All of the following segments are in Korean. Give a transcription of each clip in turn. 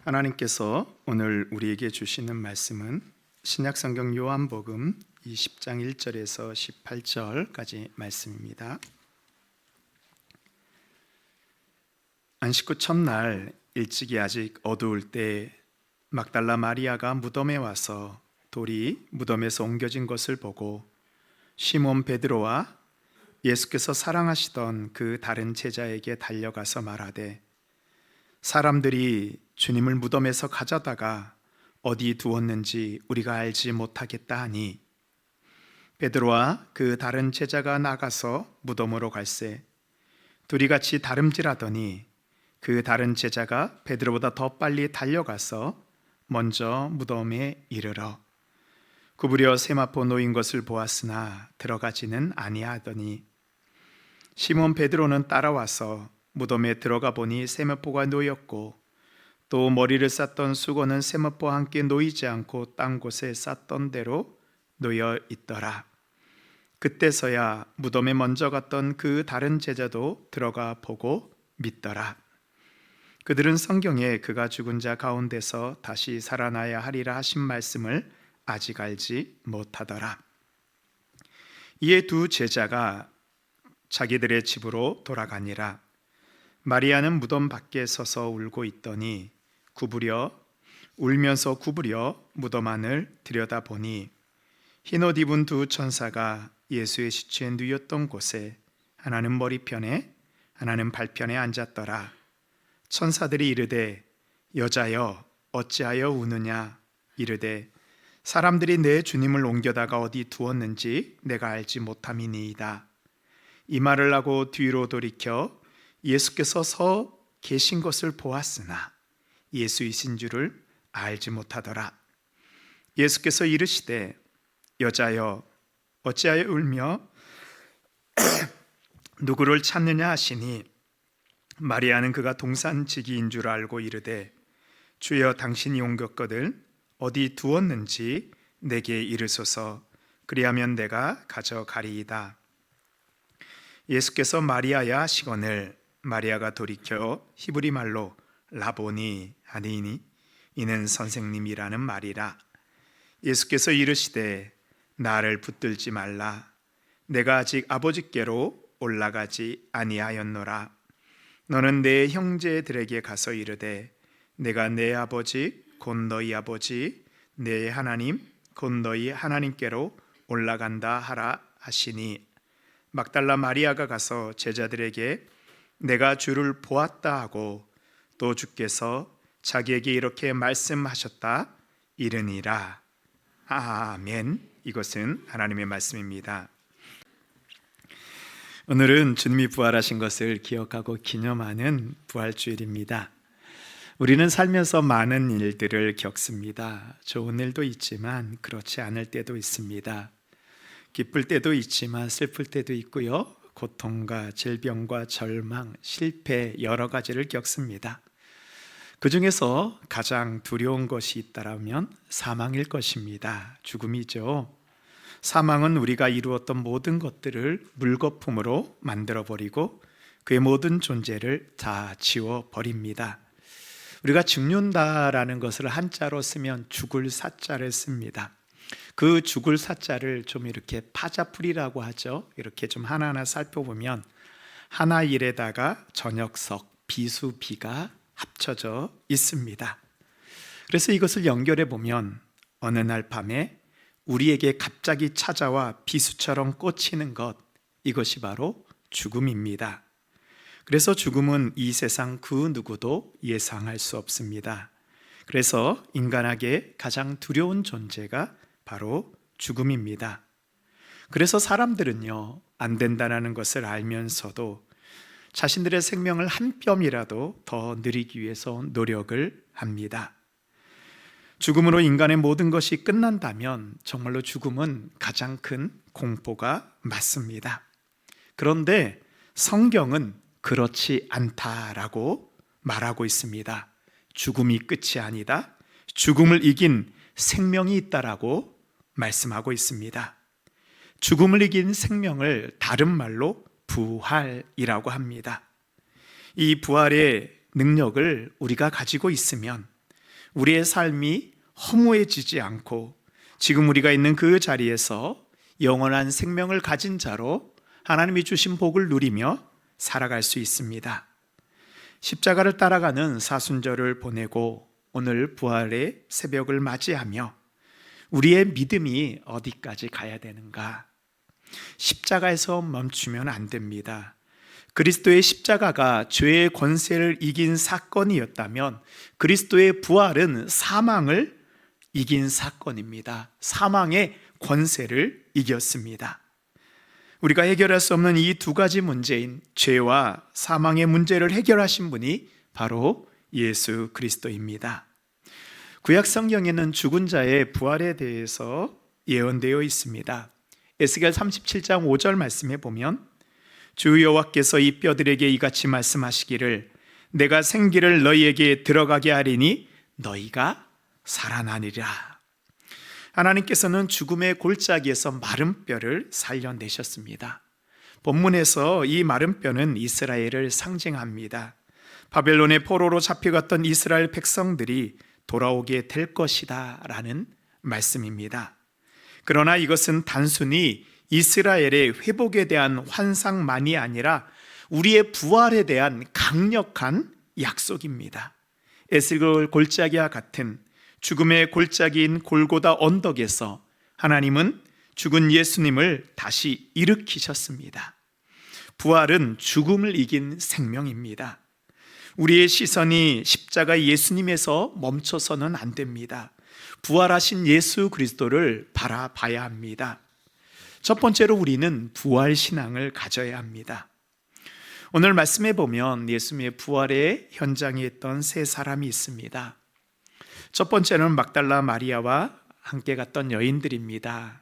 하나님께서 오늘 우리에게 주시는 말씀은 신약성경 요한복음 20장 1절에서 18절까지 말씀입니다. 안식 후 첫날 일찍이 아직 어두울 때 막달라 마리아가 무덤에 와서 돌이 무덤에서 옮겨진 것을 보고 시몬 베드로와 예수께서 사랑하시던 그 다른 제자에게 달려가서 말하되 사람들이 주님을 무덤에서 가져다가 어디 두었는지 우리가 알지 못하겠다 하니 베드로와 그 다른 제자가 나가서 무덤으로 갈새 둘이 같이 다름질하더니 그 다른 제자가 베드로보다 더 빨리 달려가서 먼저 무덤에 이르러 구부려 세마포 놓인 것을 보았으나 들어가지는 아니하더니 시몬 베드로는 따라와서 무덤에 들어가 보니 세마포가 놓였고 또 머리를 쌌던 수건은 세마포와 함께 놓이지 않고 딴 곳에 쌌던 대로 놓여 있더라. 그때서야 무덤에 먼저 갔던 그 다른 제자도 들어가 보고 믿더라. 그들은 성경에 그가 죽은 자 가운데서 다시 살아나야 하리라 하신 말씀을 아직 알지 못하더라. 이에 두 제자가 자기들의 집으로 돌아가니라. 마리아는 무덤 밖에 서서 울고 있더니 울면서 구부려 무덤 안을 들여다보니 흰옷 입은 두 천사가 예수의 시체에 누였던 곳에 하나는 머리편에 하나는 발편에 앉았더라. 천사들이 이르되 여자여 어찌하여 우느냐 이르되 사람들이 내 주님을 옮겨다가 어디 두었는지 내가 알지 못함이니이다. 이 말을 하고 뒤로 돌이켜 예수께서 서 계신 것을 보았으나 예수이신 줄을 알지 못하더라. 예수께서 이르시되 여자여 어찌하여 울며 누구를 찾느냐 하시니 마리아는 그가 동산지기인 줄 알고 이르되 주여 당신이 옮겼거늘 어디 두었는지 내게 이르소서 그리하면 내가 가져가리이다. 예수께서 마리아야 하시거늘 마리아가 돌이켜 히브리 말로 라보니 하니니 이는 선생님이라는 말이라. 예수께서 이르시되 나를 붙들지 말라. 내가 아직 아버지께로 올라가지 아니하였노라. 너는 내 형제들에게 가서 이르되 내가 내 아버지 곧 너희 아버지 내 하나님 곧 너희 하나님께로 올라간다 하라 하시니 막달라 마리아가 가서 제자들에게 내가 주를 보았다 하고 또 주께서 자기에게 이렇게 말씀하셨다 이르니라. 아멘. 이것은 하나님의 말씀입니다. 오늘은 주님이 부활하신 것을 기억하고 기념하는 부활주일입니다. 우리는 살면서 많은 일들을 겪습니다. 좋은 일도 있지만 그렇지 않을 때도 있습니다. 기쁠 때도 있지만 슬플 때도 있고요. 고통과 질병과 절망, 실패 여러 가지를 겪습니다. 그 중에서 가장 두려운 것이 있다면 사망일 것입니다. 죽음이죠. 사망은 우리가 이루었던 모든 것들을 물거품으로 만들어버리고 그의 모든 존재를 다 지워버립니다. 우리가 죽는다라는 것을 한자로 쓰면 죽을 사자를 씁니다. 그 죽을 사자를 좀 이렇게 파자풀이라고 하죠. 이렇게 좀 하나하나 살펴보면 하나일에다가 전역석, 비수비가 합쳐져 있습니다. 그래서 이것을 연결해 보면 어느 날 밤에 우리에게 갑자기 찾아와 비수처럼 꽂히는 것, 이것이 바로 죽음입니다. 그래서 죽음은 이 세상 그 누구도 예상할 수 없습니다. 그래서 인간에게 가장 두려운 존재가 바로 죽음입니다. 그래서 사람들은요, 안 된다는 것을 알면서도 자신들의 생명을 한 뼘이라도 더 누리기 위해서 노력을 합니다. 죽음으로 인간의 모든 것이 끝난다면 정말로 죽음은 가장 큰 공포가 맞습니다. 그런데 성경은 그렇지 않다라고 말하고 있습니다. 죽음이 끝이 아니다. 죽음을 이긴 생명이 있다라고 말씀하고 있습니다. 죽음을 이긴 생명을 다른 말로 부활이라고 합니다. 이 부활의 능력을 우리가 가지고 있으면 우리의 삶이 허무해지지 않고 지금 우리가 있는 그 자리에서 영원한 생명을 가진 자로 하나님이 주신 복을 누리며 살아갈 수 있습니다. 십자가를 따라가는 사순절을 보내고 오늘 부활의 새벽을 맞이하며 우리의 믿음이 어디까지 가야 되는가? 십자가에서 멈추면 안 됩니다. 그리스도의 십자가가 죄의 권세를 이긴 사건이었다면 그리스도의 부활은 사망을 이긴 사건입니다. 사망의 권세를 이겼습니다. 우리가 해결할 수 없는 이 두 가지 문제인 죄와 사망의 문제를 해결하신 분이 바로 예수 그리스도입니다. 구약 성경에는 죽은 자의 부활에 대해서 예언되어 있습니다. 에스겔 37장 5절 말씀에 보면 주 여호와께서 이 뼈들에게 이같이 말씀하시기를 내가 생기를 너희에게 들어가게 하리니 너희가 살아나리라. 하나님께서는 죽음의 골짜기에서 마른 뼈를 살려내셨습니다. 본문에서 이 마른 뼈는 이스라엘을 상징합니다. 바벨론의 포로로 잡혀갔던 이스라엘 백성들이 돌아오게 될 것이다 라는 말씀입니다. 그러나 이것은 단순히 이스라엘의 회복에 대한 환상만이 아니라 우리의 부활에 대한 강력한 약속입니다. 에스겔 골짜기와 같은 죽음의 골짜기인 골고다 언덕에서 하나님은 죽은 예수님을 다시 일으키셨습니다. 부활은 죽음을 이긴 생명입니다. 우리의 시선이 십자가 예수님에서 멈춰서는 안 됩니다. 부활하신 예수 그리스도를 바라봐야 합니다. 첫 번째로 우리는 부활 신앙을 가져야 합니다. 오늘 말씀에 보면 예수님의 부활의 현장에 있던 세 사람이 있습니다. 첫 번째는 막달라 마리아와 함께 갔던 여인들입니다.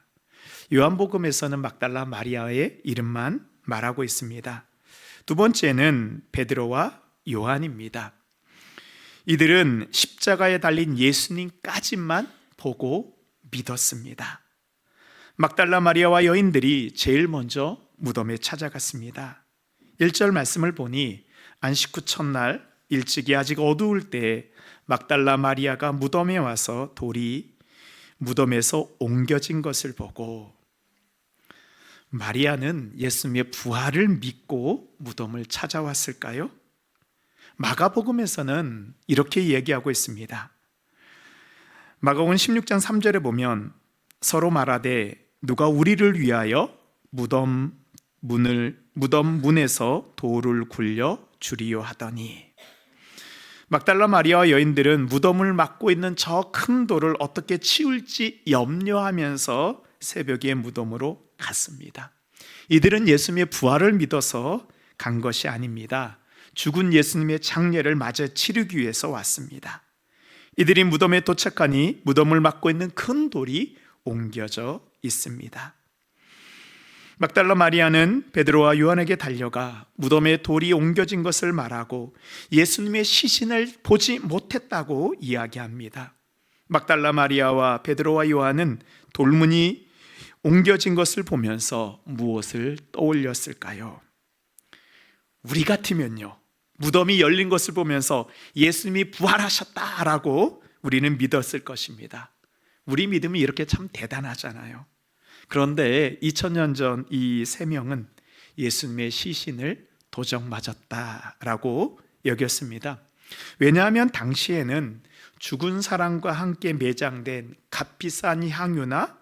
요한복음에서는 막달라 마리아의 이름만 말하고 있습니다. 두 번째는 베드로와 요한입니다. 이들은 십자가에 달린 예수님까지만 보고 믿었습니다. 막달라 마리아와 여인들이 제일 먼저 무덤에 찾아갔습니다. 1절 말씀을 보니 안식 후 첫날 일찍이 아직 어두울 때 막달라 마리아가 무덤에 와서 돌이 무덤에서 옮겨진 것을 보고, 마리아는 예수님의 부활을 믿고 무덤을 찾아왔을까요? 마가복음에서는 이렇게 얘기하고 있습니다. 마가복음 16장 3절에 보면 서로 말하되 누가 우리를 위하여 무덤 문에서 돌을 굴려 주리요 하더니, 막달라 마리아와 여인들은 무덤을 막고 있는 저 큰 돌을 어떻게 치울지 염려하면서 새벽에 무덤으로 갔습니다. 이들은 예수님의 부활을 믿어서 간 것이 아닙니다. 죽은 예수님의 장례를 마저 치르기 위해서 왔습니다. 이들이 무덤에 도착하니 무덤을 막고 있는 큰 돌이 옮겨져 있습니다. 막달라 마리아는 베드로와 요한에게 달려가 무덤에 돌이 옮겨진 것을 말하고 예수님의 시신을 보지 못했다고 이야기합니다. 막달라 마리아와 베드로와 요한은 돌문이 옮겨진 것을 보면서 무엇을 떠올렸을까요? 우리 같으면요, 무덤이 열린 것을 보면서 예수님이 부활하셨다라고 우리는 믿었을 것입니다. 우리 믿음이 이렇게 참 대단하잖아요. 그런데 2000년 전 이 세 명은 예수님의 시신을 도적 맞았다라고 여겼습니다. 왜냐하면 당시에는 죽은 사람과 함께 매장된 값비싼 향유나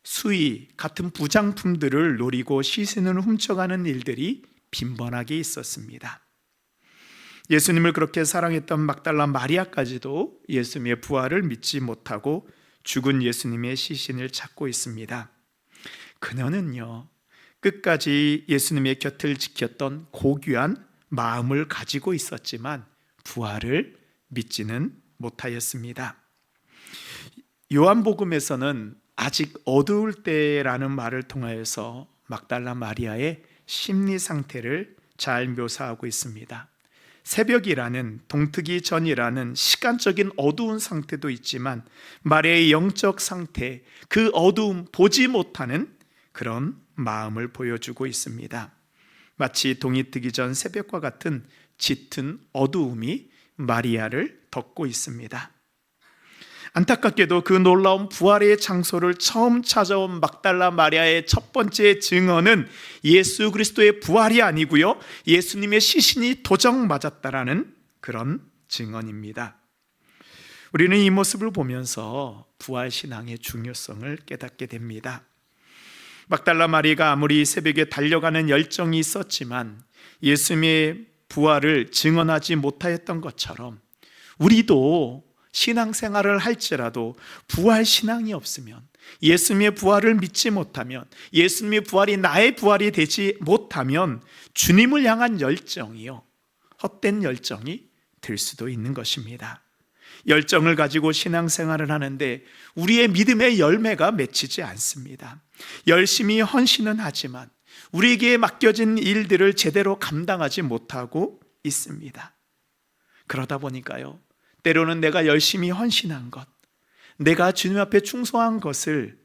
수의 같은 부장품들을 노리고 시신을 훔쳐가는 일들이 빈번하게 있었습니다. 예수님을 그렇게 사랑했던 막달라 마리아까지도 예수님의 부활을 믿지 못하고 죽은 예수님의 시신을 찾고 있습니다. 그녀는요, 끝까지 예수님의 곁을 지켰던 고귀한 마음을 가지고 있었지만 부활을 믿지는 못하였습니다. 요한복음에서는 아직 어두울 때라는 말을 통하여서 막달라 마리아의 심리 상태를 잘 묘사하고 있습니다. 새벽이라는, 동트기 전이라는 시간적인 어두운 상태도 있지만 마리아의 영적 상태, 그 어두움, 보지 못하는 그런 마음을 보여주고 있습니다. 마치 동이 뜨기 전 새벽과 같은 짙은 어두움이 마리아를 덮고 있습니다. 안타깝게도 그 놀라운 부활의 장소를 처음 찾아온 막달라 마리아의 첫 번째 증언은 예수 그리스도의 부활이 아니고요, 예수님의 시신이 도적 맞았다라는 그런 증언입니다. 우리는 이 모습을 보면서 부활신앙의 중요성을 깨닫게 됩니다. 막달라 마리아가 아무리 새벽에 달려가는 열정이 있었지만 예수님의 부활을 증언하지 못하였던 것처럼, 우리도 신앙생활을 할지라도 부활신앙이 없으면, 예수님의 부활을 믿지 못하면, 예수님의 부활이 나의 부활이 되지 못하면 주님을 향한 열정이요, 헛된 열정이 될 수도 있는 것입니다. 열정을 가지고 신앙생활을 하는데 우리의 믿음의 열매가 맺히지 않습니다. 열심히 헌신은 하지만 우리에게 맡겨진 일들을 제대로 감당하지 못하고 있습니다. 그러다 보니까요, 때로는 내가 열심히 헌신한 것, 내가 주님 앞에 충성한 것을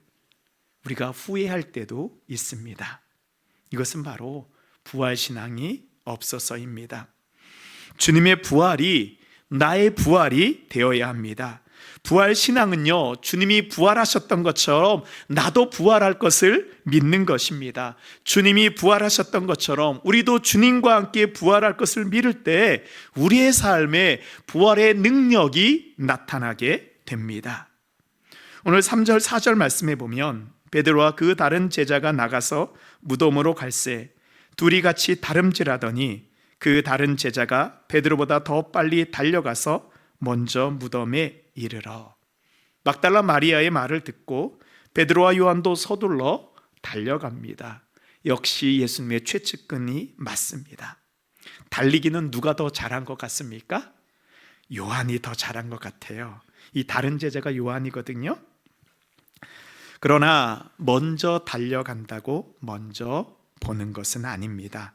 우리가 후회할 때도 있습니다. 이것은 바로 부활신앙이 없어서입니다. 주님의 부활이 나의 부활이 되어야 합니다. 부활신앙은요, 주님이 부활하셨던 것처럼 나도 부활할 것을 믿는 것입니다. 주님이 부활하셨던 것처럼 우리도 주님과 함께 부활할 것을 믿을 때 우리의 삶에 부활의 능력이 나타나게 됩니다. 오늘 3절 4절 말씀해 보면 베드로와 그 다른 제자가 나가서 무덤으로 갈새 둘이 같이 다름질하더니 그 다른 제자가 베드로보다 더 빨리 달려가서 먼저 무덤에 이르러. 막달라 마리아의 말을 듣고 베드로와 요한도 서둘러 달려갑니다. 역시 예수님의 최측근이 맞습니다. 달리기는 누가 더 잘한 것 같습니까? 요한이 더 잘한 것 같아요. 이 다른 제자가 요한이거든요. 그러나 먼저 달려간다고 먼저 보는 것은 아닙니다.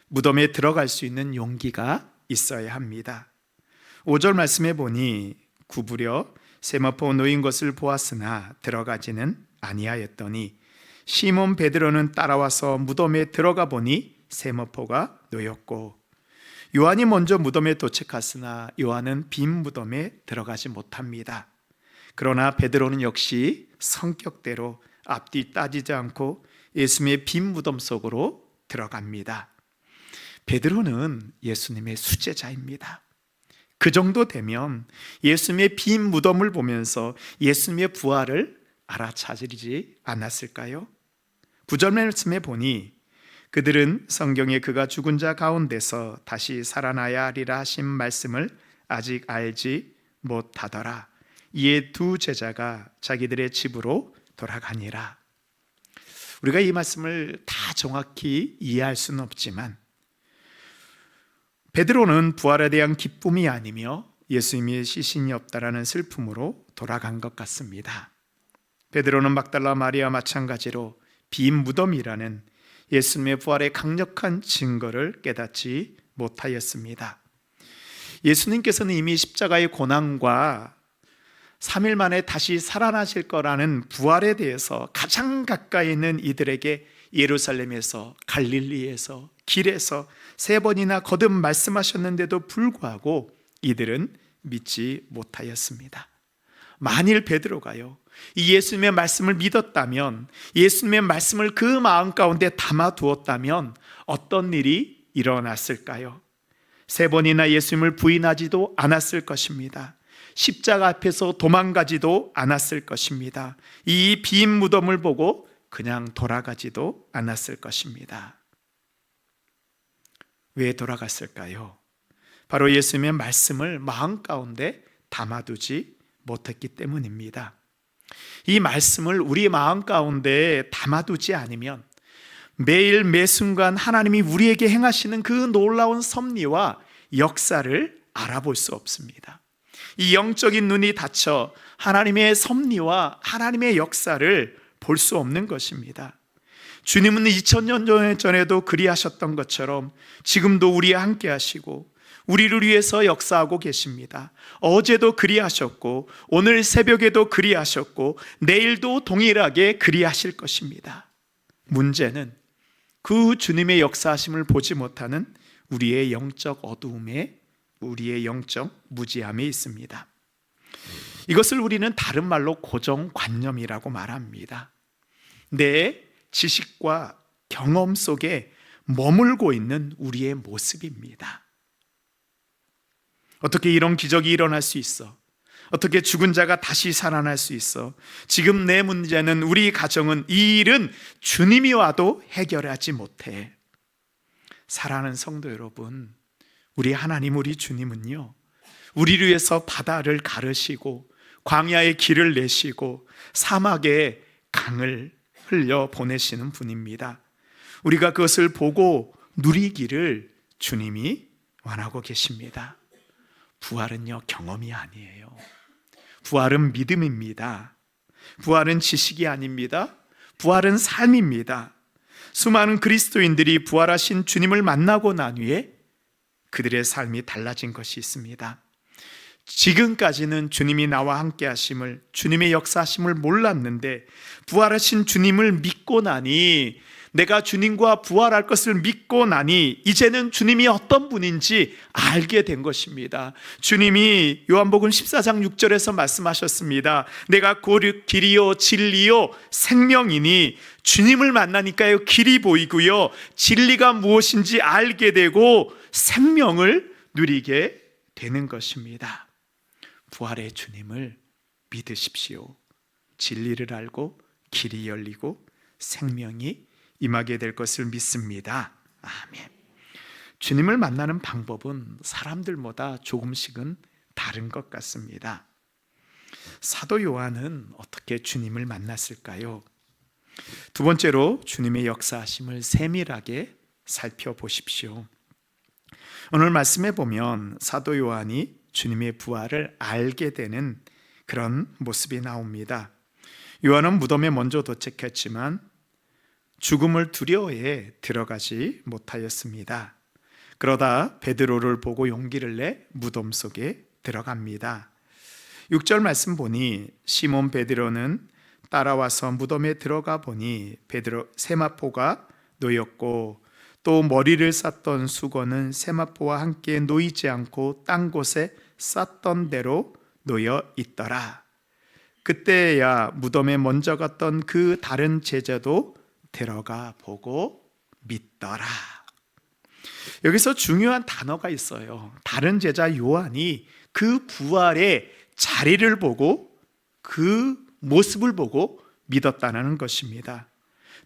무덤에 들어갈 수 있는 용기가 있어야 합니다. 5절 말씀해 보니 구부려 세마포 놓인 것을 보았으나 들어가지는 아니하였더니 시몬 베드로는 따라와서 무덤에 들어가 보니 세마포가 놓였고, 요한이 먼저 무덤에 도착했으나 요한은 빈 무덤에 들어가지 못합니다. 그러나 베드로는 역시 성격대로 앞뒤 따지지 않고 예수님의 빈 무덤 속으로 들어갑니다. 베드로는 예수님의 수제자입니다. 그 정도 되면 예수님의 빈 무덤을 보면서 예수님의 부활을 알아차리지 않았을까요? 9절 말씀에 보니 그들은 성경에 그가 죽은 자 가운데서 다시 살아나야 하리라 하신 말씀을 아직 알지 못하더라. 이에 두 제자가 자기들의 집으로 돌아가니라. 우리가 이 말씀을 다 정확히 이해할 수는 없지만 베드로는 부활에 대한 기쁨이 아니며 예수님의 시신이 없다라는 슬픔으로 돌아간 것 같습니다. 베드로는 막달라 마리아와 마찬가지로 빈 무덤이라는 예수님의 부활의 강력한 증거를 깨닫지 못하였습니다. 예수님께서는 이미 십자가의 고난과 3일 만에 다시 살아나실 거라는 부활에 대해서 가장 가까이 있는 이들에게 예루살렘에서, 갈릴리에서, 길에서 3번이나 거듭 말씀하셨는데도 불구하고 이들은 믿지 못하였습니다. 만일 베드로가요, 이 예수님의 말씀을 믿었다면, 예수님의 말씀을 그 마음 가운데 담아두었다면 어떤 일이 일어났을까요? 3번이나 예수님을 부인하지도 않았을 것입니다. 십자가 앞에서 도망가지도 않았을 것입니다. 이 빈 무덤을 보고 그냥 돌아가지도 않았을 것입니다. 왜 돌아갔을까요? 바로 예수님의 말씀을 마음 가운데 담아두지 못했기 때문입니다. 이 말씀을 우리 마음 가운데 담아두지 않으면 매일 매순간 하나님이 우리에게 행하시는 그 놀라운 섭리와 역사를 알아볼 수 없습니다. 이 영적인 눈이 닫혀 하나님의 섭리와 하나님의 역사를 볼 수 없는 것입니다. 주님은 2000년 전에도 그리하셨던 것처럼 지금도 우리와 함께 하시고 우리를 위해서 역사하고 계십니다. 어제도 그리하셨고 오늘 새벽에도 그리하셨고 내일도 동일하게 그리하실 것입니다. 문제는 그 주님의 역사하심을 보지 못하는 우리의 영적 어두움에, 우리의 영적 무지함에 있습니다. 이것을 우리는 다른 말로 고정관념이라고 말합니다. 내 지식과 경험 속에 머물고 있는 우리의 모습입니다. 어떻게 이런 기적이 일어날 수 있어? 어떻게 죽은 자가 다시 살아날 수 있어? 지금 내 문제는, 우리 가정은, 이 일은 주님이 와도 해결하지 못해. 사랑하는 성도 여러분, 우리 하나님, 우리 주님은요, 우리를 위해서 바다를 가르시고 광야의 길을 내시고 사막에 강을 흘려 보내시는 분입니다. 우리가 그것을 보고 누리기를 주님이 원하고 계십니다. 부활은요, 경험이 아니에요. 부활은 믿음입니다. 부활은 지식이 아닙니다. 부활은 삶입니다. 수많은 그리스도인들이 부활하신 주님을 만나고 난 후에 그들의 삶이 달라진 것이 있습니다. 지금까지는 주님이 나와 함께 하심을, 주님의 역사하심을 몰랐는데 부활하신 주님을 믿고 나니, 내가 주님과 부활할 것을 믿고 나니 이제는 주님이 어떤 분인지 알게 된 것입니다. 주님이 요한복음 14장 6절에서 말씀하셨습니다. 내가 길이요 진리요 생명이니, 주님을 만나니까요, 길이 보이고요, 진리가 무엇인지 알게 되고 생명을 누리게 되는 것입니다. 부활의 주님을 믿으십시오. 진리를 알고 길이 열리고 생명이 임하게 될 것을 믿습니다. 아멘. 주님을 만나는 방법은 사람들마다 조금씩은 다른 것 같습니다. 사도 요한은 어떻게 주님을 만났을까요? 두 번째로 주님의 역사하심을 세밀하게 살펴보십시오. 오늘 말씀에 보면 사도 요한이 주님의 부활을 알게 되는 그런 모습이 나옵니다. 요한은 무덤에 먼저 도착했지만 죽음을 두려워해 들어가지 못하였습니다. 그러다 베드로를 보고 용기를 내 무덤 속에 들어갑니다. 6절 말씀 보니 시몬 베드로는 따라와서 무덤에 들어가 보니 세마포가 놓였고 또 머리를 쌌던 수건은 세마포와 함께 놓이지 않고 딴 곳에 쌌던 대로 놓여 있더라. 그때야 무덤에 먼저 갔던 그 다른 제자도 들어가 보고 믿더라. 여기서 중요한 단어가 있어요. 다른 제자 요한이 그 부활의 자리를 보고 그 모습을 보고 믿었다는 것입니다.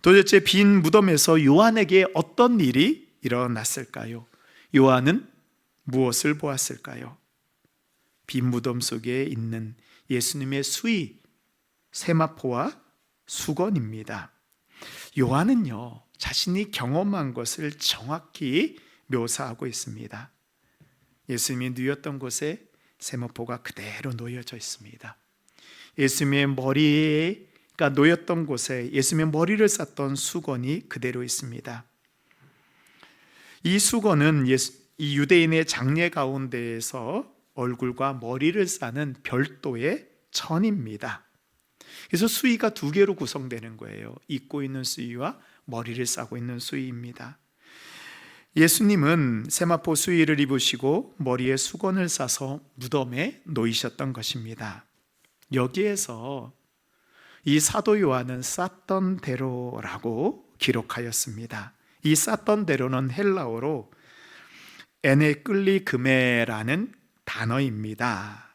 도대체 빈 무덤에서 요한에게 어떤 일이 일어났을까요? 요한은 무엇을 보았을까요? 빈 무덤 속에 있는 예수님의 수의, 세마포와 수건입니다. 요한은요, 자신이 경험한 것을 정확히 묘사하고 있습니다. 예수님이 누웠던 곳에 세마포가 그대로 놓여져 있습니다. 예수님의 머리가 놓였던 곳에 예수님의 머리를 쌌던 수건이 그대로 있습니다. 이 수건은 이 유대인의 장례 가운데에서 얼굴과 머리를 싸는 별도의 천입니다. 그래서 수의가 두 개로 구성되는 거예요. 입고 있는 수의와 머리를 싸고 있는 수의입니다. 예수님은 세마포 수의를 입으시고 머리에 수건을 싸서 무덤에 놓이셨던 것입니다. 여기에서 이 사도 요한은 쌌던 대로라고 기록하였습니다. 이 쌌던 대로는 헬라어로 에네끌리그메라는 단어입니다.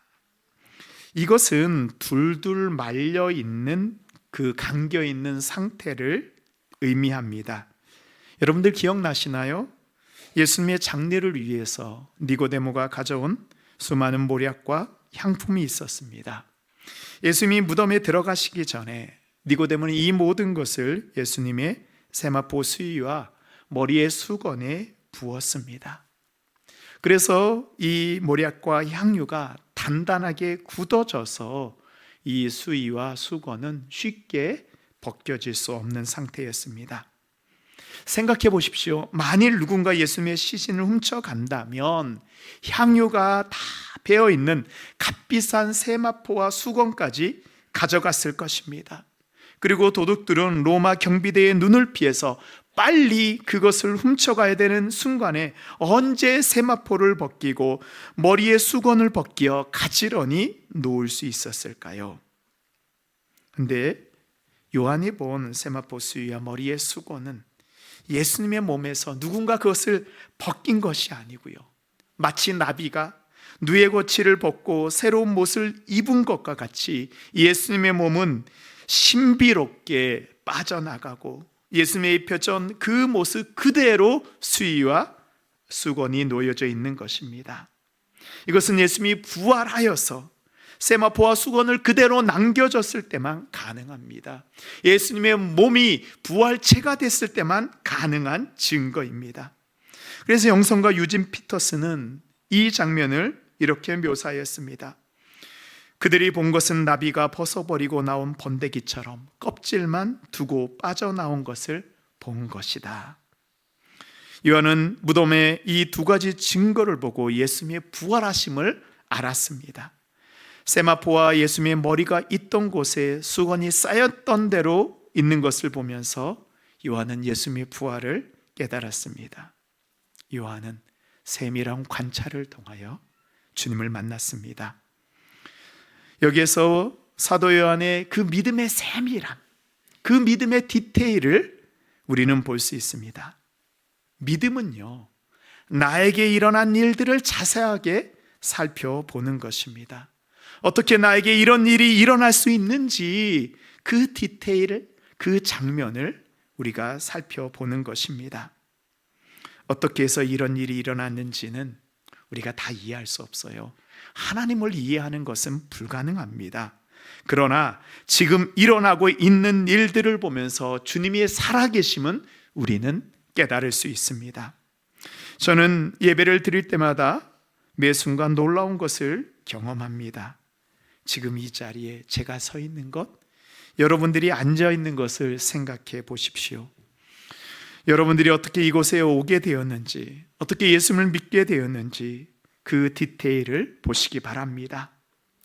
이것은 둘둘 말려 있는 그 감겨 있는 상태를 의미합니다. 여러분들 기억나시나요? 예수님의 장례를 위해서 니고데모가 가져온 수많은 모략과 향품이 있었습니다. 예수님이 무덤에 들어가시기 전에 니고데모는 이 모든 것을 예수님의 세마포 수의와 머리의 수건에 부었습니다. 그래서 이 모략과 향유가 단단하게 굳어져서 이 수의와 수건은 쉽게 벗겨질 수 없는 상태였습니다. 생각해 보십시오. 만일 누군가 예수님의 시신을 훔쳐간다면 향유가 다 배어있는 값비싼 세마포와 수건까지 가져갔을 것입니다. 그리고 도둑들은 로마 경비대의 눈을 피해서 빨리 그것을 훔쳐가야 되는 순간에 언제 세마포를 벗기고 머리에 수건을 벗겨 가지런히 놓을 수 있었을까요? 근데 요한이 본 세마포 수위와 머리의 수건은 예수님의 몸에서 누군가 그것을 벗긴 것이 아니고요, 마치 나비가 누에 거치를 벗고 새로운 못을 입은 것과 같이 예수님의 몸은 신비롭게 빠져나가고 예수님의 입혀진 그 모습 그대로 수의와 수건이 놓여져 있는 것입니다. 이것은 예수님이 부활하여서 세마포와 수건을 그대로 남겨줬을 때만 가능합니다. 예수님의 몸이 부활체가 됐을 때만 가능한 증거입니다. 그래서 영성가 유진 피터스는 이 장면을 이렇게 묘사했습니다. 그들이 본 것은 나비가 벗어버리고 나온 번데기처럼 껍질만 두고 빠져나온 것을 본 것이다. 요한은 무덤의 이 두 가지 증거를 보고 예수님의 부활하심을 알았습니다. 세마포와 예수님의 머리가 있던 곳에 수건이 쌓였던 대로 있는 것을 보면서 요한은 예수님의 부활을 깨달았습니다. 요한은 세밀한 관찰을 통하여 주님을 만났습니다. 여기에서 사도 요한의 그 믿음의 세밀함, 그 믿음의 디테일을 우리는 볼 수 있습니다. 믿음은요, 나에게 일어난 일들을 자세하게 살펴보는 것입니다. 어떻게 나에게 이런 일이 일어날 수 있는지 그 디테일을, 그 장면을 우리가 살펴보는 것입니다. 어떻게 해서 이런 일이 일어났는지는 우리가 다 이해할 수 없어요. 하나님을 이해하는 것은 불가능합니다. 그러나 지금 일어나고 있는 일들을 보면서 주님의 살아계심은 우리는 깨달을 수 있습니다. 저는 예배를 드릴 때마다 매 순간 놀라운 것을 경험합니다. 지금 이 자리에 제가 서 있는 것, 여러분들이 앉아 있는 것을 생각해 보십시오. 여러분들이 어떻게 이곳에 오게 되었는지, 어떻게 예수님을 믿게 되었는지 그 디테일을 보시기 바랍니다.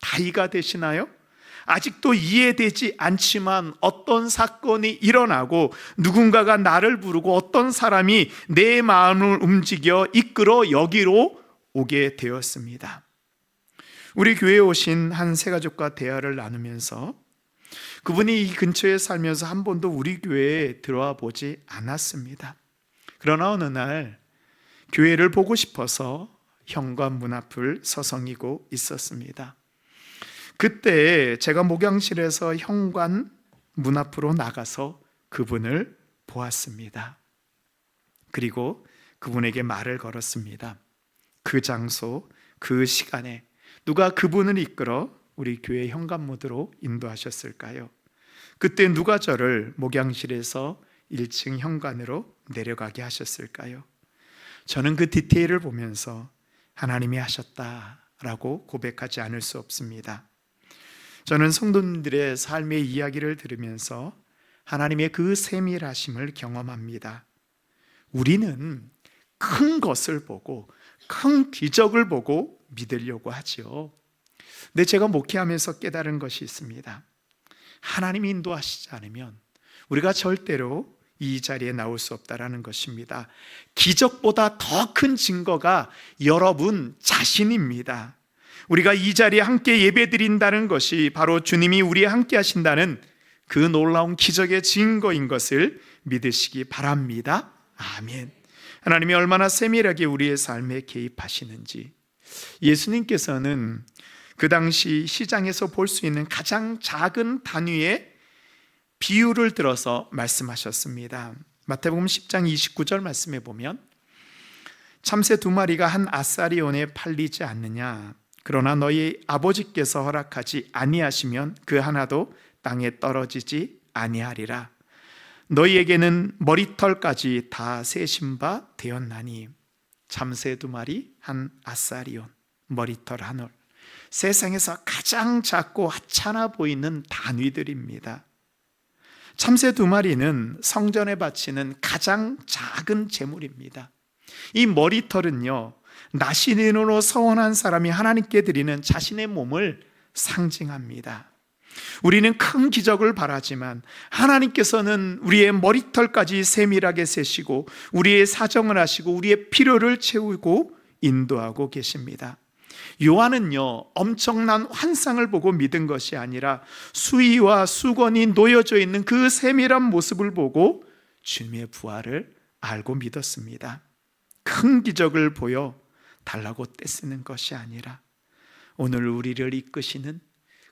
다 이해가 되시나요? 아직도 이해되지 않지만 어떤 사건이 일어나고 누군가가 나를 부르고 어떤 사람이 내 마음을 움직여 이끌어 여기로 오게 되었습니다. 우리 교회에 오신 한 새가족과 대화를 나누면서 그분이 이 근처에 살면서 한 번도 우리 교회에 들어와 보지 않았습니다. 그러나 어느 날 교회를 보고 싶어서 현관 앞을 서성이고 있었습니다. 그때 제가 목양실에서 현관 문 앞으로 나가서 그분을 보았습니다. 그리고 그분에게 말을 걸었습니다. 그 장소, 그 시간에 누가 그분을 이끌어 우리 교회 현관문으로 인도하셨을까요? 그때 누가 저를 목양실에서 1층 현관으로 내려가게 하셨을까요? 저는 그 디테일을 보면서 하나님이 하셨다라고 고백하지 않을 수 없습니다. 저는 성도님들의 삶의 이야기를 들으면서 하나님의 그 세밀하심을 경험합니다. 우리는 큰 것을 보고 큰 기적을 보고 믿으려고 하죠. 근데 제가 목회하면서 깨달은 것이 있습니다. 하나님이 인도하시지 않으면 우리가 절대로 이 자리에 나올 수 없다라는 것입니다. 기적보다 더 큰 증거가 여러분 자신입니다. 우리가 이 자리에 함께 예배드린다는 것이 바로 주님이 우리와 함께 하신다는 그 놀라운 기적의 증거인 것을 믿으시기 바랍니다. 아멘. 하나님이 얼마나 세밀하게 우리의 삶에 개입하시는지, 예수님께서는 그 당시 시장에서 볼 수 있는 가장 작은 단위의 비유를 들어서 말씀하셨습니다. 마태복음 10장 29절 말씀에 보면 참새 2마리가 한 아사리온에 팔리지 않느냐, 그러나 너희 아버지께서 허락하지 아니하시면 그 하나도 땅에 떨어지지 아니하리라. 너희에게는 머리털까지 다 세신 바 되었나니. 참새 2마리 한 아사리온, 머리털 한 올, 세상에서 가장 작고 하찮아 보이는 단위들입니다. 참새 2마리는 성전에 바치는 가장 작은 제물입니다. 이 머리털은요, 나시린으로 서원한 사람이 하나님께 드리는 자신의 몸을 상징합니다. 우리는 큰 기적을 바라지만 하나님께서는 우리의 머리털까지 세밀하게 세시고 우리의 사정을 하시고 우리의 필요를 채우고 인도하고 계십니다. 요한은요, 엄청난 환상을 보고 믿은 것이 아니라 수의와 수건이 놓여져 있는 그 세밀한 모습을 보고 주님의 부활을 알고 믿었습니다. 큰 기적을 보여 달라고 떼쓰는 것이 아니라 오늘 우리를 이끄시는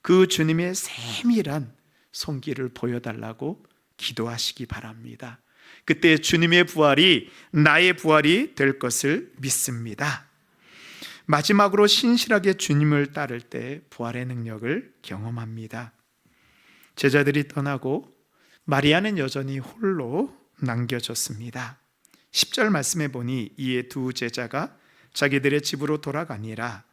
그 주님의 세밀한 손길을 보여달라고 기도하시기 바랍니다. 그때 주님의 부활이 나의 부활이 될 것을 믿습니다. 마지막으로 신실하게 주님을 따를 때 부활의 능력을 경험합니다. 제자들이 떠나고 마리아는 여전히 홀로 남겨졌습니다. 10절 말씀에 보니 이에 두 제자가 자기들의 집으로 돌아가니라.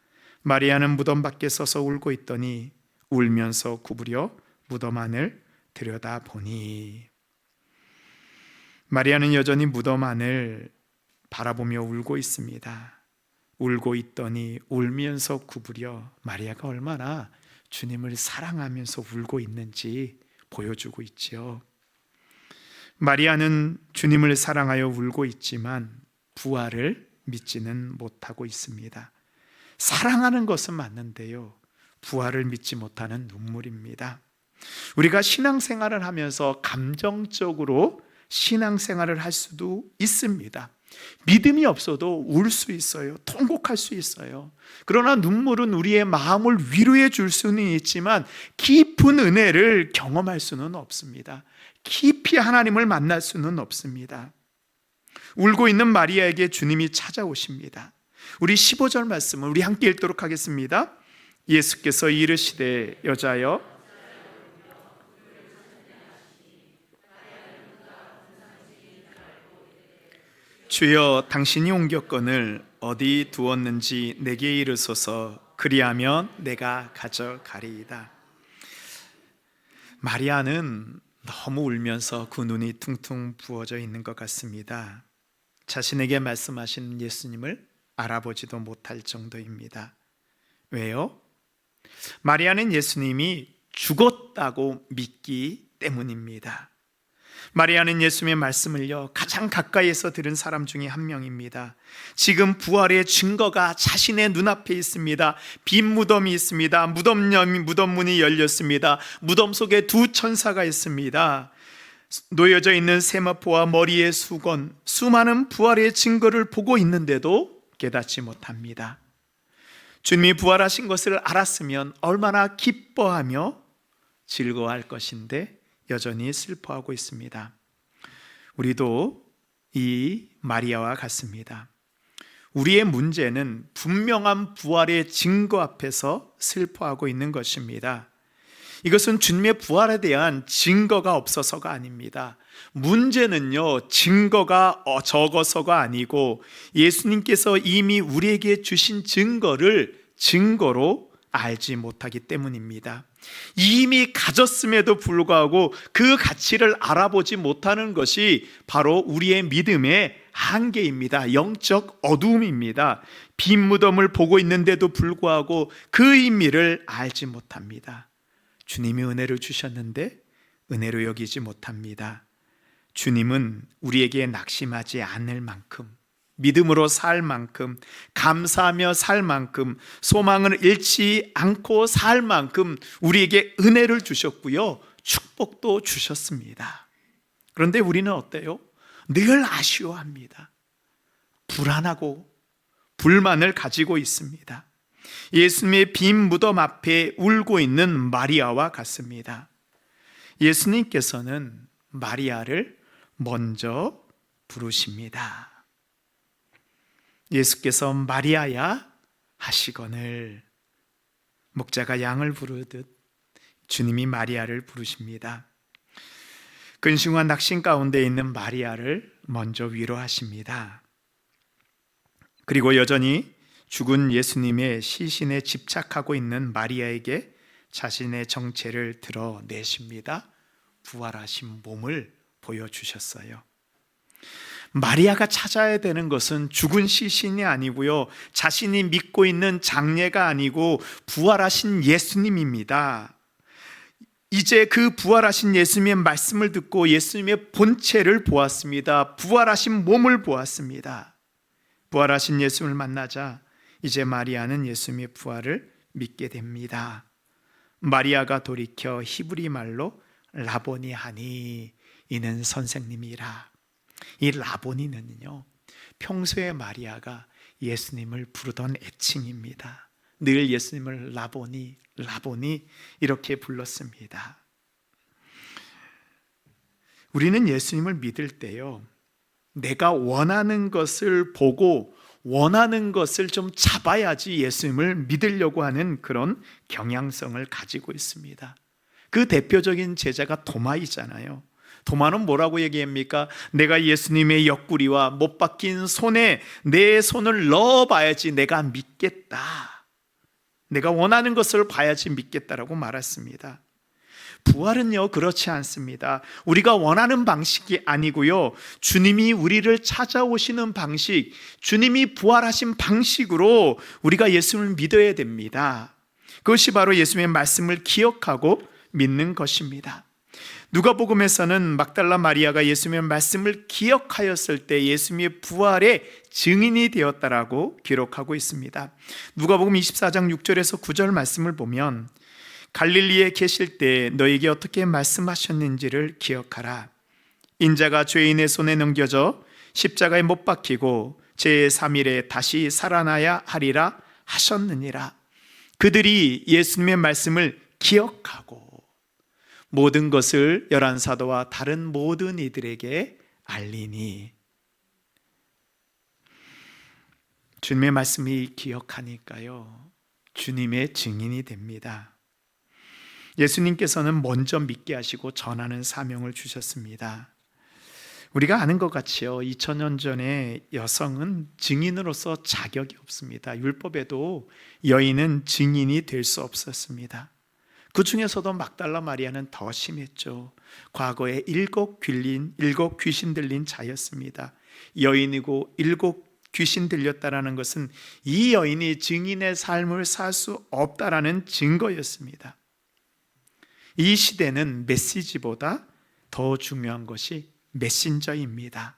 마리아는 무덤 밖에 서서 울고 있더니 울면서 구부려 무덤 안을 들여다보니. 마리아는 여전히 무덤 안을 바라보며 울고 있습니다. 울고 있더니 울면서 구부려. 마리아가 얼마나 주님을 사랑하면서 울고 있는지 보여주고 있지요. 마리아는 주님을 사랑하여 울고 있지만 부활을 믿지는 못하고 있습니다. 사랑하는 것은 맞는데요, 부활을 믿지 못하는 눈물입니다. 우리가 신앙생활을 하면서 감정적으로 신앙생활을 할 수도 있습니다. 믿음이 없어도 울 수 있어요. 통곡할 수 있어요. 그러나 눈물은 우리의 마음을 위로해 줄 수는 있지만 깊은 은혜를 경험할 수는 없습니다. 깊이 하나님을 만날 수는 없습니다. 울고 있는 마리아에게 주님이 찾아오십니다. 우리 15절 말씀을 우리 함께 읽도록 하겠습니다. 예수께서 이르시되 여자여 주여 당신이 옮겼건을 어디 두었는지 내게 이르소서. 그리하면 내가 가져가리이다. 마리아는 너무 울면서 그 눈이 퉁퉁 부어져 있는 것 같습니다. 자신에게 말씀하신 예수님을 알아보지도 못할 정도입니다. 왜요? 마리아는 예수님이 죽었다고 믿기 때문입니다. 마리아는 예수님의 말씀을요, 가장 가까이에서 들은 사람 중에 한 명입니다. 지금 부활의 증거가 자신의 눈앞에 있습니다. 빈 무덤이 있습니다. 무덤 문이 열렸습니다. 무덤 속에 두 천사가 있습니다. 놓여져 있는 세마포와 머리의 수건, 수많은 부활의 증거를 보고 있는데도 깨닫지 못합니다. 주님이 부활하신 것을 알았으면 얼마나 기뻐하며 즐거워할 것인데 여전히 슬퍼하고 있습니다. 우리도 이 마리아와 같습니다. 우리의 문제는 분명한 부활의 증거 앞에서 슬퍼하고 있는 것입니다. 이것은 주님의 부활에 대한 증거가 없어서가 아닙니다. 문제는요, 증거가 적어서가 아니고 예수님께서 이미 우리에게 주신 증거를 증거로 알지 못하기 때문입니다. 이미 가졌음에도 불구하고 그 가치를 알아보지 못하는 것이 바로 우리의 믿음의 한계입니다. 영적 어두움입니다. 빈 무덤을 보고 있는데도 불구하고 그 의미를 알지 못합니다. 주님이 은혜를 주셨는데 은혜로 여기지 못합니다. 주님은 우리에게 낙심하지 않을 만큼, 믿음으로 살 만큼, 감사하며 살 만큼, 소망을 잃지 않고 살 만큼 우리에게 은혜를 주셨고요, 축복도 주셨습니다. 그런데 우리는 어때요? 늘 아쉬워합니다. 불안하고 불만을 가지고 있습니다. 예수님의 빈 무덤 앞에 울고 있는 마리아와 같습니다. 예수님께서는 마리아를 먼저 부르십니다. 예수께서 마리아야 하시거늘, 목자가 양을 부르듯 주님이 마리아를 부르십니다. 근심과 낙심 가운데 있는 마리아를 먼저 위로하십니다. 그리고 여전히 죽은 예수님의 시신에 집착하고 있는 마리아에게 자신의 정체를 드러내십니다. 부활하신 몸을 보여주셨어요. 마리아가 찾아야 되는 것은 죽은 시신이 아니고요, 자신이 믿고 있는 장례가 아니고 부활하신 예수님입니다. 이제 그 부활하신 예수님의 말씀을 듣고 예수님의 본체를 보았습니다. 부활하신 몸을 보았습니다. 부활하신 예수님을 만나자 이제 마리아는 예수님의 부활을 믿게 됩니다. 마리아가 돌이켜 히브리 말로 라보니 하니 이는 선생님이라. 이 라보니는요, 평소에 마리아가 예수님을 부르던 애칭입니다. 늘 예수님을 라보니, 라보니 이렇게 불렀습니다. 우리는 예수님을 믿을 때요, 내가 원하는 것을 보고 원하는 것을 좀 잡아야지 예수님을 믿으려고 하는 그런 경향성을 가지고 있습니다. 그 대표적인 제자가 도마이잖아요. 도마는 뭐라고 얘기합니까? 내가 예수님의 옆구리와 못 박힌 손에 내 손을 넣어봐야지 내가 믿겠다. 내가 원하는 것을 봐야지 믿겠다라고 말했습니다. 부활은요, 그렇지 않습니다. 우리가 원하는 방식이 아니고요, 주님이 우리를 찾아오시는 방식, 주님이 부활하신 방식으로 우리가 예수님을 믿어야 됩니다. 그것이 바로 예수님의 말씀을 기억하고 믿는 것입니다. 누가복음에서는 막달라 마리아가 예수님의 말씀을 기억하였을 때 예수님의 부활의 증인이 되었다라고 기록하고 있습니다. 누가복음 24장 6절에서 9절 말씀을 보면 갈릴리에 계실 때 너에게 어떻게 말씀하셨는지를 기억하라. 인자가 죄인의 손에 넘겨져 십자가에 못 박히고 제3일에 다시 살아나야 하리라 하셨느니라. 그들이 예수님의 말씀을 기억하고 모든 것을 열한 사도와 다른 모든 이들에게 알리니. 주님의 말씀이 기억하니까요, 주님의 증인이 됩니다. 예수님께서는 먼저 믿게 하시고 전하는 사명을 주셨습니다. 우리가 아는 것 같이요, 2000년 전에 여성은 증인으로서 자격이 없습니다. 율법에도 여인은 증인이 될 수 없었습니다. 그 중에서도 막달라 마리아는 더 심했죠. 과거에 7 귀신 들린 자였습니다. 여인이고 7 귀신 들렸다라는 것은 이 여인이 증인의 삶을 살 수 없다라는 증거였습니다. 이 시대는 메시지보다 더 중요한 것이 메신저입니다.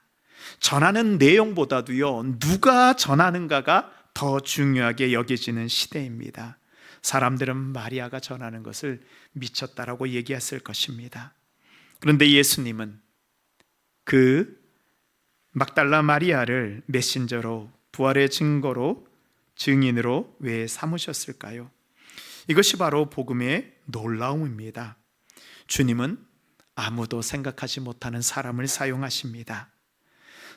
전하는 내용보다도요, 누가 전하는가가 더 중요하게 여겨지는 시대입니다. 사람들은 마리아가 전하는 것을 미쳤다라고 얘기했을 것입니다. 그런데 예수님은 그 막달라 마리아를 메신저로, 부활의 증거로, 증인으로 왜 삼으셨을까요? 이것이 바로 복음의 놀라움입니다. 주님은 아무도 생각하지 못하는 사람을 사용하십니다.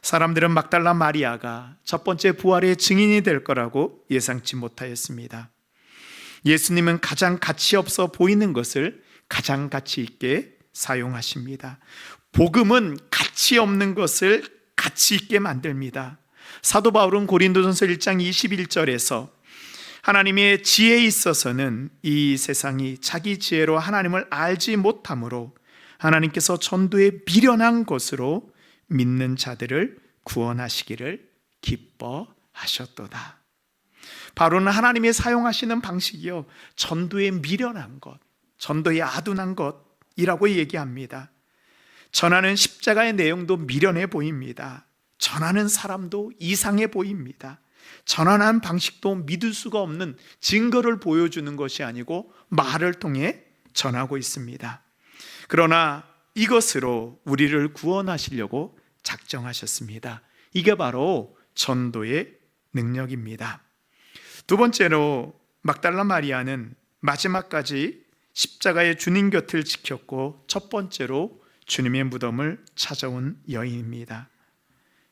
사람들은 막달라 마리아가 첫 번째 부활의 증인이 될 거라고 예상치 못하였습니다. 예수님은 가장 가치 없어 보이는 것을 가장 가치 있게 사용하십니다. 복음은 가치 없는 것을 가치 있게 만듭니다. 사도 바울은 고린도전서 1장 21절에서 하나님의 지혜에 있어서는 이 세상이 자기 지혜로 하나님을 알지 못하므로 하나님께서 전도에 미련한 것으로 믿는 자들을 구원하시기를 기뻐하셨도다. 바로는 하나님이 사용하시는 방식이요, 전도에 미련한 것, 전도에 아둔한 것이라고 얘기합니다. 전하는 십자가의 내용도 미련해 보입니다. 전하는 사람도 이상해 보입니다. 전하는 방식도 믿을 수가 없는 증거를 보여주는 것이 아니고 말을 통해 전하고 있습니다. 그러나 이것으로 우리를 구원하시려고 작정하셨습니다. 이게 바로 전도의 능력입니다. 두 번째로 막달라 마리아는 마지막까지 십자가의 주님 곁을 지켰고, 첫 번째로 주님의 무덤을 찾아온 여인입니다.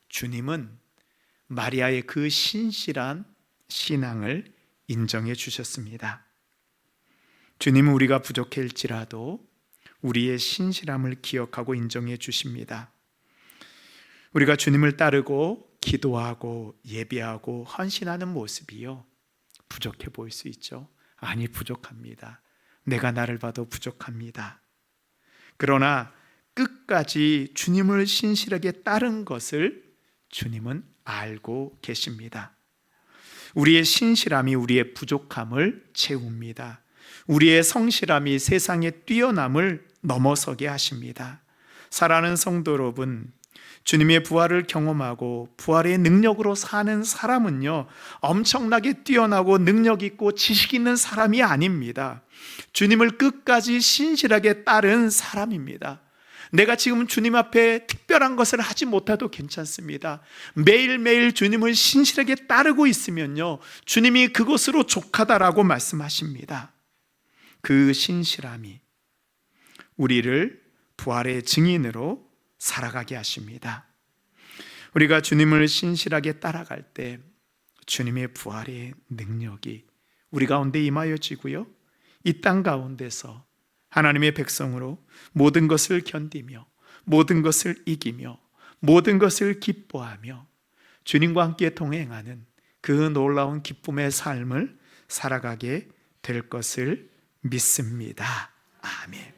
주님은 마리아의 그 신실한 신앙을 인정해 주셨습니다. 주님은 우리가 부족할지라도 우리의 신실함을 기억하고 인정해 주십니다. 우리가 주님을 따르고 기도하고 예배하고 헌신하는 모습이요, 부족해 보일 수 있죠. 아니, 부족합니다. 내가 나를 봐도 부족합니다. 그러나 끝까지 주님을 신실하게 따른 것을 주님은 알고 계십니다. 우리의 신실함이 우리의 부족함을 채웁니다. 우리의 성실함이 세상의 뛰어남을 넘어서게 하십니다. 사랑하는 성도 여러분, 주님의 부활을 경험하고 부활의 능력으로 사는 사람은요, 엄청나게 뛰어나고 능력 있고 지식 있는 사람이 아닙니다. 주님을 끝까지 신실하게 따른 사람입니다. 내가 지금 주님 앞에 특별한 것을 하지 못해도 괜찮습니다. 매일매일 주님을 신실하게 따르고 있으면요, 주님이 그것으로 족하다라고 말씀하십니다. 그 신실함이 우리를 부활의 증인으로 살아가게 하십니다. 우리가 주님을 신실하게 따라갈 때 주님의 부활의 능력이 우리 가운데 임하여지고요, 이 땅 가운데서 하나님의 백성으로 모든 것을 견디며 모든 것을 이기며 모든 것을 기뻐하며 주님과 함께 동행하는 그 놀라운 기쁨의 삶을 살아가게 될 것을 믿습니다. 아멘.